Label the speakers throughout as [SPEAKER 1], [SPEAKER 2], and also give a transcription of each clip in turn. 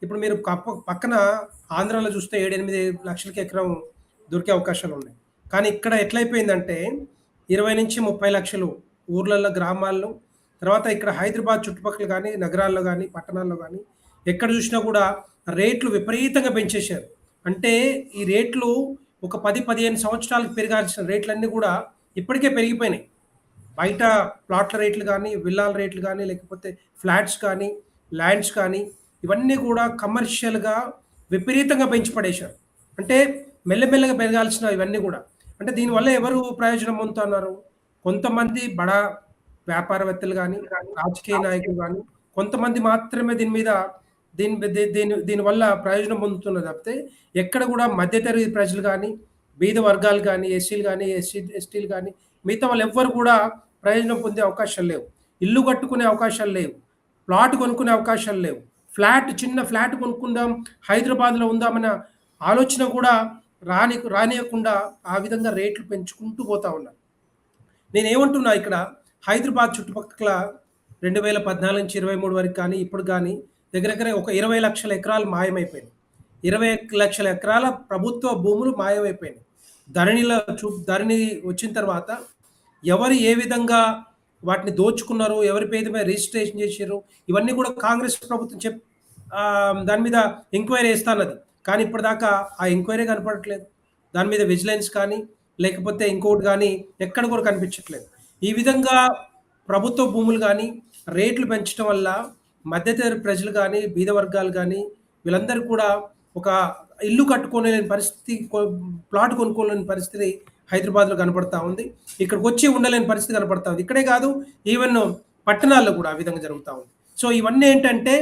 [SPEAKER 1] ఇప్పుడు మీరు పక్కన ఆంధ్రాలో చూస్తే 7, 8 లక్షలకి ఎకరం దొరికే అవకాశాలున్నాయి. కానీ ఇక్కడ ఎట్లయిపోయిందంటే 20-30 లక్షలు ఊర్లల్లో, గ్రామాల్లో, తర్వాత ఇక్కడ హైదరాబాద్ చుట్టుపక్కల గాని, నగరాల్లో గాని, పట్టణాల్లో గాని ఎక్కడ చూసినా కూడా రేట్లు విపరీతంగా పెంచేశారు. అంటే ఈ రేట్లు ఒక 10, 15 సంవత్సరాలకు పెరగాల్సిన రేట్లన్నీ కూడా ఇప్పటికే పెరిగిపోయినాయి. బయట ప్లాట్ల రేట్లు గానీ, విల్లాల రేట్లు గానీ, లేకపోతే ఫ్లాట్స్ కానీ, ల్యాండ్స్ కానీ, ఇవన్నీ కూడా కమర్షియల్‌గా విపరీతంగా పెంచి పడేశారు. అంటే మెల్లమెల్లగా పెరగాల్సిన ఇవన్నీ గూడా. అంటే దీనివల్ల ఎవరు ప్రయోజనం పొందుతున్నారు? కొంతమంది బడా వ్యాపారవేత్తలు గానీ, రాజకీయ నాయకులు గానీ, కొంతమంది మాత్రమే దీని మీద దీని ది దీని దీనివల్ల ప్రయోజనం పొందుతున్నారు తప్పితే, ఎక్కడ గూడా మధ్య తరగతి ప్రజలు గానీ, బీద వర్గాలు గానీ, ఎస్సీలు గానీ, ఎస్టీలు గానీ, మిగతా వాళ్ళెవ్వరు కూడా ప్రయోజనం పొందే అవకాశాలు లేవు. ఇల్లు కట్టుకునే అవకాశాలు లేవు. ప్లాట్ కొనుక్కునే అవకాశాలు లేవు. చిన్న ఫ్లాట్ కొనుక్కుందాం, హైదరాబాద్‌లో ఉందామన్న ఆలోచన కూడా రానియకుండా ఆ విధంగా రేట్లు పెంచుకుంటూ పోతా ఉన్నారు. నేనేమంటున్నా ఇక్కడ హైదరాబాద్ చుట్టుపక్కల 2014-23 వరకు కానీ, ఇప్పుడు గానీ దగ్గర దగ్గర ఒక 20 లక్షల ఎకరాలు మాయమైపోయినాయి. 20 లక్షల ఎకరాల ప్రభుత్వ భూములు మాయమైపోయినాయి. ధరణి వచ్చిన తర్వాత ఎవరు ఏ విధంగా వాటిని దోచుకున్నారు, ఎవరి పేరు మీద రిజిస్ట్రేషన్ చేసిర్రు, ఇవన్నీ కూడా కాంగ్రెస్ ప్రభుత్వం దాని మీద ఎంక్వైరీ చేస్తాన్నది. కానీ ఇప్పటిదాకా ఆ ఎంక్వైరీ కనపడట్లేదు. దాని మీద విజిలెన్స్ కానీ, లేకపోతే ఇంకోటి గానీ ఎక్కడ కూడా కనిపించట్లేదు. ఈ విధంగా ప్రభుత్వ భూములు గానీ, రేట్లు పెంచడం వల్ల మధ్యతరగతి ప్రజలు గానీ, బీద వర్గాలు గానీ వీళ్ళందరూ కూడా ఒక ఇల్లు కట్టుకోలేని పరిస్థితి, ప్లాట్ కొనుక్కోలేని పరిస్థితి హైదరాబాద్‌లో కనపడతా ఉంది. ఇక్కడికొచ్చి ఉండలేని పరిస్థితి కనపడతా ఉంది. ఇక్కడే కాదు, ఈవెన్ పట్టణాల్లో కూడా ఆ విధంగా జరుగుతా ఉంది. సో ఇవన్నీ ఏంటంటే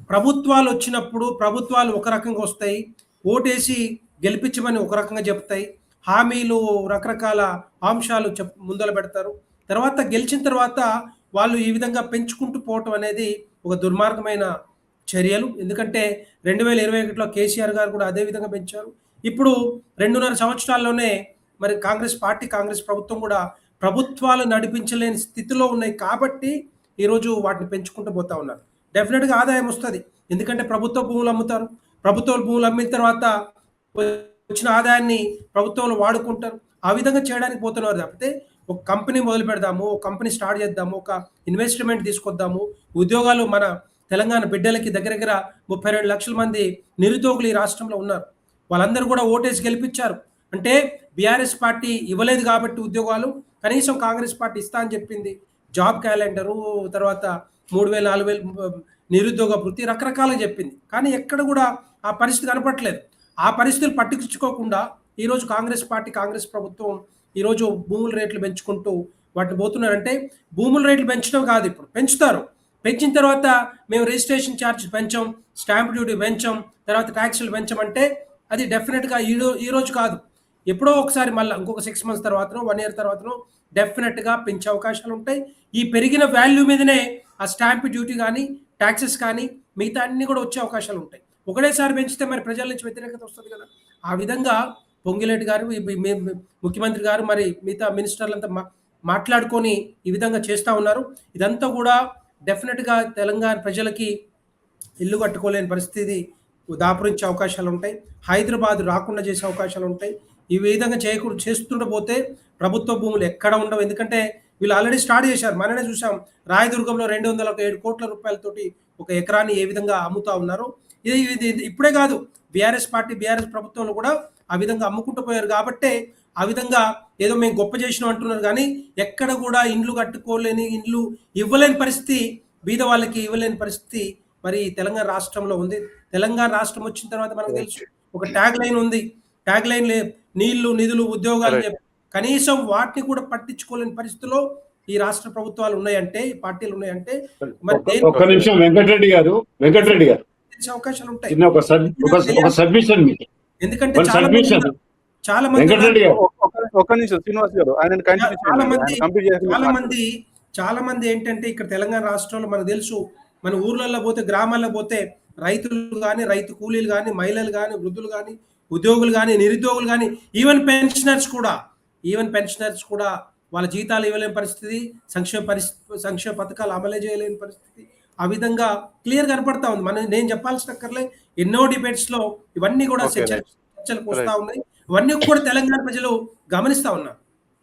[SPEAKER 1] ప్రభుత్వాలొచ్చినప్పుడు ప్రభుత్వాలు ఒక రకంగా వస్తాయి. ఓటేసి గెలిపించమని ఒక రకంగా చెప్తాయి. హామీలు రకరకాల అంశాలు ముందల పెడతారు. తర్వాత గెలిచిన తర్వాత వాళ్ళు ఈ విధంగా పెంచుకుంటూ పోవటం అనేది ఒక దుర్మార్గమైన చర్యలు. ఎందుకంటే 2021లో కేసీఆర్ గారు కూడా అదే విధంగా పెంచారు. ఇప్పుడు 2.5 సంవత్సరాల్లోనే మరి కాంగ్రెస్ ప్రభుత్వం కూడా ప్రభుత్వాలు నడిపించలేని స్థితిలో ఉన్నాయి కాబట్టి ఈరోజు వాటిని పెంచుకుంటూ పోతా ఉన్నారు. డెఫినిట్‌గా ఆదాయం వస్తది. ఎందుకంటే ప్రభుత్వ భూములు అమ్ముతారు. ప్రభుత్వ భూములు అమ్మిన తర్వాత వచ్చిన ఆదాయాన్ని ప్రభుత్వంలో వాడుకుంటారు. ఆ విధంగా చేయడానికి పోతున్నారు తప్పితే ఒక కంపెనీ మొదలు పెడదాము, ఒక కంపెనీ స్టార్ట్ చేద్దాము, ఒక ఇన్వెస్ట్‌మెంట్ తీసుకొద్దాము, ఉద్యోగాలు మన తెలంగాణ బిడ్డలకి దగ్గర దగ్గర 32 లక్షల మంది నిరుద్యోగులు ఈ రాష్ట్రంలో ఉన్నారు. వాళ్ళందరూ కూడా ఓటేసి గెలిపించారు. అంటే బీఆర్ఎస్ పార్టీ ఇవ్వలేదు కాబట్టి ఉద్యోగాలు, కనీసం కాంగ్రెస్ పార్టీ ఇస్తా అని చెప్పింది. జాబ్ క్యాలెండరు, తర్వాత 3000, 4000 నిరుద్యోగ భృతి రకరకాలుగా చెప్పింది. కానీ ఎక్కడ కూడా ఆ పరిస్థితి కనపడట్లేదు. ఆ పరిస్థితులు పట్టించుకోకుండా ఈరోజు కాంగ్రెస్ ప్రభుత్వం ఈరోజు భూముల రేట్లు పెంచుకుంటూ వాటిని పోతున్నారంటే, భూముల రేట్లు పెంచడం కాదు, ఇప్పుడు పెంచుతారు. పెంచిన తర్వాత మేము రిజిస్ట్రేషన్ ఛార్జ్ పెంచాం, స్టాంప్ డ్యూటీ పెంచాం, తర్వాత ట్యాక్సులు పెంచమంటే అది డెఫినెట్‌గా ఈరోజు కాదు. ఎప్పుడో ఒకసారి మళ్ళా ఇంకొక 6 మంత్స్ తర్వాతనో, 1 ఇయర్ తర్వాతనో డెఫినెట్‌గా పెంచే అవకాశాలుంటాయి. ఈ పెరిగిన వాల్యూ మీదనే ఆ స్టాంప్ డ్యూటీ గానీ, టాక్సెస్ కానీ మిగతా అన్నీ కూడా వచ్చే అవకాశాలుంటాయి. ఒకటేసారి పెంచితే మరి ప్రజల నుంచి వ్యతిరేకత వస్తది కదా! ఆ విధంగా పొంగిలేటి గారు, ముఖ్యమంత్రి గారు, మరి మిగతా మినిస్టర్లంతా మాట్లాడుకొని ఈ విధంగా చేస్తా ఉన్నారు. ఇదంతా కూడా డెఫినెట్‌గా తెలంగాణ ప్రజలకి ఇల్లు కట్టుకోలేని పరిస్థితి దాపురించే అవకాశాలుంటాయి. హైదరాబాద్ రాకుండా చేసే అవకాశాలుంటాయి. ఈ విధంగా చేస్తుండ పోతే ప్రభుత్వ భూములు ఎక్కడ ఉండవు. ఎందుకంటే వీళ్ళు ఆల్రెడీ స్టార్ట్ చేశారు. మననే చూసాం, రాయదుర్గంలో 207 కోట్ల రూపాయలతోటి ఒక ఎకరాన్ని ఏ విధంగా అమ్ముతా ఉన్నారు. ఇది ఇప్పుడే కాదు, బీఆర్ఎస్ ప్రభుత్వంలో కూడా ఆ విధంగా అమ్ముకుంటూ పోయారు కాబట్టే ఆ విధంగా ఏదో మేము గొప్ప చేసినాం అంటున్నారు. కానీ ఎక్కడ కూడా ఇండ్లు కట్టుకోలేని, ఇండ్లు ఇవ్వలేని పరిస్థితి, బీద వాళ్ళకి ఇవ్వలేని పరిస్థితి మరి తెలంగాణ రాష్ట్రంలో ఉంది. తెలంగాణ రాష్ట్రం వచ్చిన తర్వాత మనకు తెలుసు, ఒక ట్యాగ్ లైన్ ఉంది. ట్యాగ్ లైన్ నీళ్లు, నిధులు, ఉద్యోగాలు చెప్పి కనీసం వాటిని కూడా పట్టించుకోలేని పరిస్థితిలో ఈ రాష్ట్ర ప్రభుత్వాలు ఉన్నాయంటే, పార్టీలు ఉన్నాయంటే మరి
[SPEAKER 2] ఒక్క నిమిషం వెంకటరెడ్డి గారు
[SPEAKER 1] అవకాశాలు ఉంటాయి.
[SPEAKER 2] ఎందుకంటే
[SPEAKER 1] చాలా మంది ఏంటంటే ఇక్కడ తెలంగాణ రాష్ట్రంలో మనకు తెలుసు, మన ఊర్లలో పోతే, గ్రామాల్లో పోతే రైతులు కానీ, రైతు కూలీలు కానీ, మహిళలు కానీ, వృద్ధులు కానీ, ఉద్యోగులు కానీ, నిరుద్యోగులు కానీ, ఈవెన్ పెన్షనర్స్ కూడా వాళ్ళ జీతాలు ఇవ్వలేని పరిస్థితి, సంక్షేమ పథకాలు అమలు చేయలేని పరిస్థితి, ఆ విధంగా క్లియర్ కనపడతా ఉంది. నేను చెప్పాల్సినక్కర్లే ఎన్నో డిబేట్స్‌లో ఇవన్నీ గూడా
[SPEAKER 2] ఓకే. రైట్.
[SPEAKER 1] చర్చలకొస్తా
[SPEAKER 2] రైట్.
[SPEAKER 1] ఉన్నాయి. ఇవన్నీ కూడా తెలంగాణ ప్రజలు గమనిస్తా ఉన్నారు.